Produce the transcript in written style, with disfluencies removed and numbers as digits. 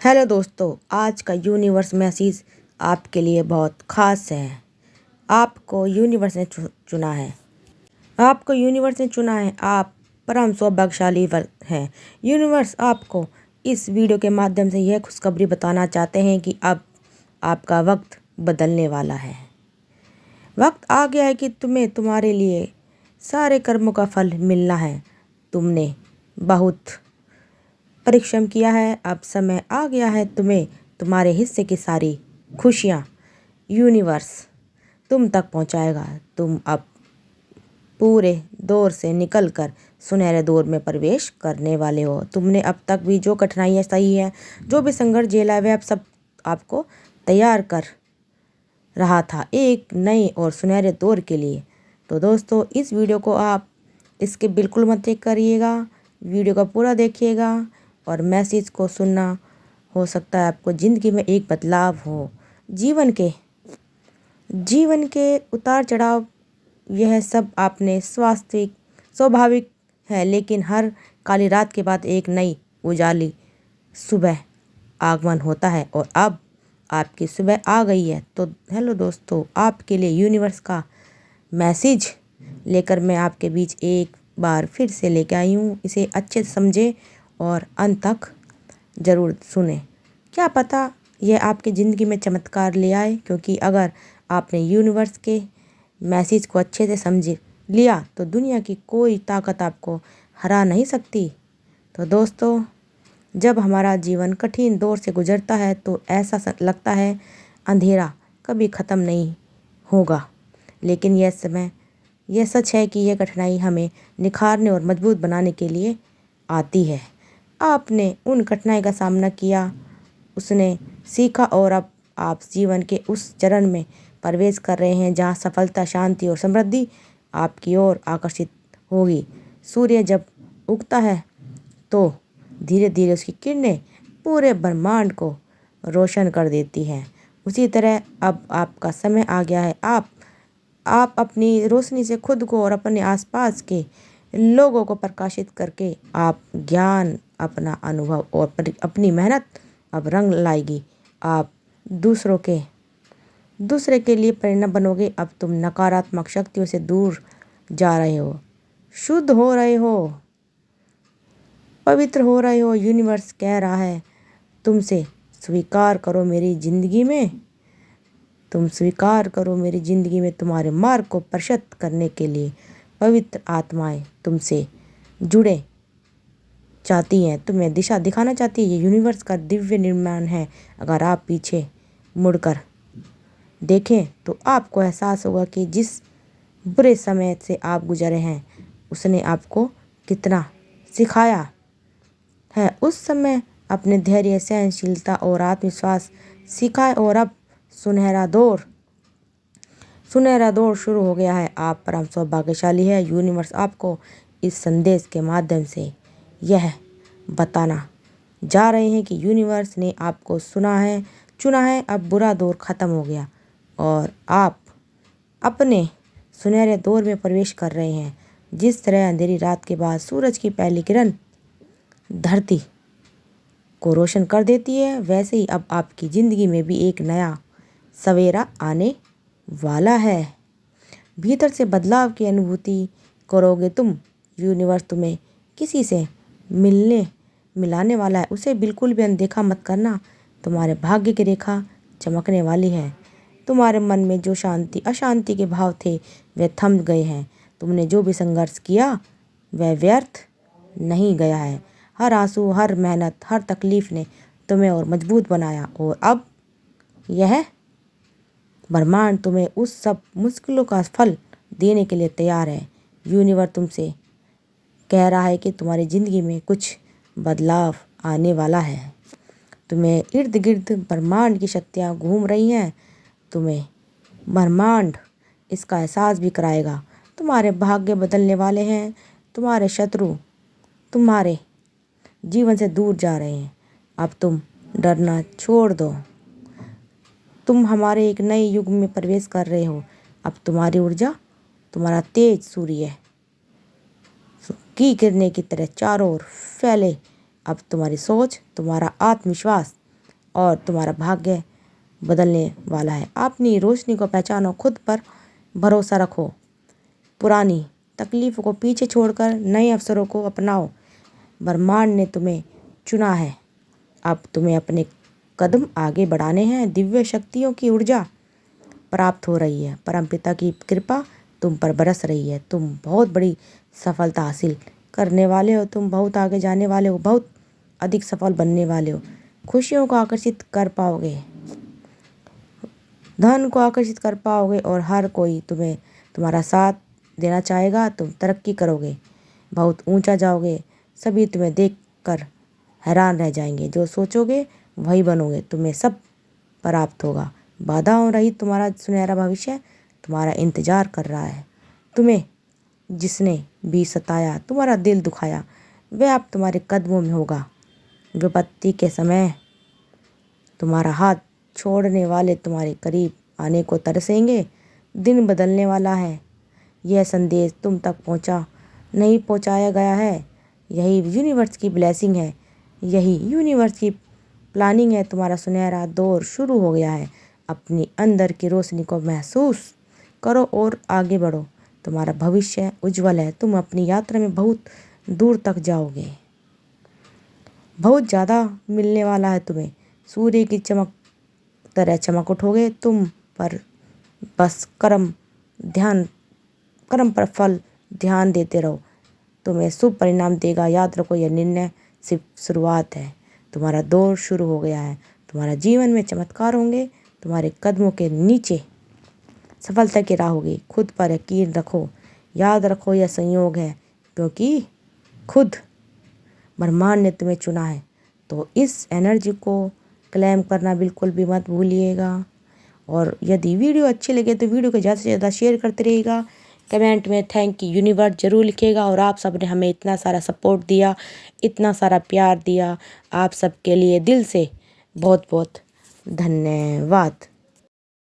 Hello दोस्तों, आज का यूनिवर्स मैसेज आपके लिए बहुत ख़ास है। आपको यूनिवर्स ने चुना है। आप परम सौभाग्यशाली हैं। यूनिवर्स आपको इस वीडियो के माध्यम से यह खुशखबरी बताना चाहते हैं कि अब आपका वक्त बदलने वाला है। वक्त आ गया है कि तुम्हें तुम्हारे लिए सारे कर्मों का फल मिलना है। तुमने बहुत परिश्रम किया है, अब समय आ गया है तुम्हें तुम्हारे हिस्से की सारी खुशियाँ यूनिवर्स तुम तक पहुँचाएगा। तुम अब पूरे दौर से निकलकर सुनहरे दौर में प्रवेश करने वाले हो। तुमने अब तक भी जो कठिनाइयाँ सही है, जो भी संघर्ष झेला है, वह अब सब आपको तैयार कर रहा था एक नए और सुनहरे दौर के लिए। तो दोस्तों, इस वीडियो को आप इसके बिल्कुल मत चेक करिएगा, वीडियो का पूरा देखिएगा और मैसेज को सुनना। हो सकता है आपको ज़िंदगी में एक बदलाव हो। जीवन के उतार चढ़ाव, यह सब आपने स्वाभाविक है, लेकिन हर काली रात के बाद एक नई उजाली सुबह आगमन होता है और अब आपकी सुबह आ गई है। तो हेलो दोस्तों, आपके लिए यूनिवर्स का मैसेज लेकर मैं आपके बीच एक बार फिर से लेकर आई हूँ। इसे अच्छे से समझें और अंत तक ज़रूर सुने। क्या पता यह आपकी ज़िंदगी में चमत्कार ले आए, क्योंकि अगर आपने यूनिवर्स के मैसेज को अच्छे से समझ लिया तो दुनिया की कोई ताकत आपको हरा नहीं सकती। तो दोस्तों, जब हमारा जीवन कठिन दौर से गुजरता है तो ऐसा लगता है अंधेरा कभी ख़त्म नहीं होगा, लेकिन यह सच है कि यह कठिनाई हमें निखारने और मजबूत बनाने के लिए आती है। आपने उन कठिनाई का सामना किया, उसने सीखा और अब आप जीवन के उस चरण में प्रवेश कर रहे हैं जहां सफलता, शांति और समृद्धि आपकी ओर आकर्षित होगी। सूर्य जब उगता है तो धीरे धीरे उसकी किरणें पूरे ब्रह्मांड को रोशन कर देती हैं। उसी तरह अब आपका समय आ गया है। आप अपनी रोशनी से खुद को और अपने आसपास के लोगों को प्रकाशित करके आप ज्ञान, अपना अनुभव और अपनी मेहनत अब रंग लाएगी। आप दूसरे के लिए प्रेरणा बनोगे। अब तुम नकारात्मक शक्तियों से दूर जा रहे हो, शुद्ध हो रहे हो, पवित्र हो रहे हो। यूनिवर्स कह रहा है तुमसे, स्वीकार करो मेरी ज़िंदगी में तुम्हारे मार्ग को प्रशस्त करने के लिए पवित्र आत्माएं तुमसे जुड़े चाहती हैं, तुम्हें दिशा दिखाना चाहती है। ये यूनिवर्स का दिव्य निर्माण है। अगर आप पीछे मुड़कर देखें तो आपको एहसास होगा कि जिस बुरे समय से आप गुजरे हैं उसने आपको कितना सिखाया है। उस समय अपने धैर्य, सहनशीलता और आत्मविश्वास सिखाए और अब सुनहरा दौर शुरू हो गया है। आप परम सौभाग्यशाली है। यूनिवर्स आपको इस संदेश के माध्यम से यह बताना जा रहे हैं कि यूनिवर्स ने आपको चुना है। अब बुरा दौर ख़त्म हो गया और आप अपने सुनहरे दौर में प्रवेश कर रहे हैं। जिस तरह अंधेरी रात के बाद सूरज की पहली किरण धरती को रोशन कर देती है, वैसे ही अब आपकी ज़िंदगी में भी एक नया सवेरा आने वाला है। भीतर से बदलाव की अनुभूति करोगे तुम। यूनिवर्स तुम्हें किसी से मिलाने वाला है, उसे बिल्कुल भी अनदेखा मत करना। तुम्हारे भाग्य की रेखा चमकने वाली है। तुम्हारे मन में जो अशांति के भाव थे वे थम गए हैं। तुमने जो भी संघर्ष किया वह व्यर्थ नहीं गया है। हर आंसू, हर मेहनत, हर तकलीफ ने तुम्हें और मजबूत बनाया और अब यह ब्रह्मांड तुम्हें उस सब मुश्किलों का फल देने के लिए तैयार है। यूनिवर्स तुमसे कह रहा है कि तुम्हारी ज़िंदगी में कुछ बदलाव आने वाला है। तुम्हें इर्द गिर्द ब्रह्मांड की शक्तियाँ घूम रही हैं। तुम्हें ब्रह्मांड इसका एहसास भी कराएगा। तुम्हारे भाग्य बदलने वाले हैं। तुम्हारे शत्रु तुम्हारे जीवन से दूर जा रहे हैं। अब तुम डरना छोड़ दो। तुम हमारे एक नए युग में प्रवेश कर रहे हो। अब तुम्हारी ऊर्जा, तुम्हारा तेज सूर्य की किरणें की तरह चारों ओर फैले। अब तुम्हारी सोच, तुम्हारा आत्मविश्वास और तुम्हारा भाग्य बदलने वाला है। अपनी रोशनी को पहचानो, खुद पर भरोसा रखो, पुरानी तकलीफ़ों को पीछे छोड़कर नए अवसरों को अपनाओ। ब्रह्मांड ने तुम्हें चुना है, अब तुम्हें अपने कदम आगे बढ़ाने हैं। दिव्य शक्तियों की ऊर्जा प्राप्त हो रही है, परमपिता की कृपा तुम पर बरस रही है। तुम बहुत बड़ी सफलता हासिल करने वाले हो, तुम बहुत आगे जाने वाले हो, बहुत अधिक सफल बनने वाले हो। खुशियों को आकर्षित कर पाओगे, धन को आकर्षित कर पाओगे और हर कोई तुम्हारा साथ देना चाहेगा। तुम तरक्की करोगे, बहुत ऊंचा जाओगे, सभी तुम्हें देखकर हैरान रह जाएंगे। जो सोचोगे वही बनोगे, तुम्हें सब प्राप्त होगा। बाधाओं रहित तुम्हारा सुनहरा भविष्य तुम्हारा इंतजार कर रहा है। तुम्हें जिसने भी सताया, तुम्हारा दिल दुखाया, वह अब तुम्हारे कदमों में होगा। विपत्ति के समय तुम्हारा हाथ छोड़ने वाले तुम्हारे करीब आने को तरसेंगे। दिन बदलने वाला है। यह संदेश तुम तक पहुंचाया गया है। यही यूनिवर्स की ब्लेसिंग है, यही यूनिवर्स की प्लानिंग है। तुम्हारा सुनहरा दौर शुरू हो गया है। अपनी अंदर की रोशनी को महसूस करो और आगे बढ़ो। तुम्हारा भविष्य उज्जवल है। तुम अपनी यात्रा में बहुत दूर तक जाओगे, बहुत ज़्यादा मिलने वाला है तुम्हें। सूर्य की चमक तरह चमक उठोगे। तुम पर बस कर्म पर फल ध्यान देते रहो, तुम्हें शुभ परिणाम देगा। याद रखो, यह निर्णय सिर्फ शुरुआत है। तुम्हारा दौर शुरू हो गया है। तुम्हारा जीवन में चमत्कार होंगे। तुम्हारे कदमों के नीचे सफलता की राह होगी। खुद पर यकीन रखो। याद रखो, यह संयोग है, क्योंकि खुद ब्रह्मांड ने तुम्हें चुना है। तो इस एनर्जी को क्लेम करना बिल्कुल भी मत भूलिएगा। और यदि वीडियो अच्छी लगे तो वीडियो को ज़्यादा से ज़्यादा शेयर करते रहिएगा। कमेंट में थैंक यू यूनिवर्स ज़रूर लिखिएगा। और आप सब ने हमें इतना सारा सपोर्ट दिया, इतना सारा प्यार दिया, आप सबके लिए दिल से बहुत बहुत धन्यवाद।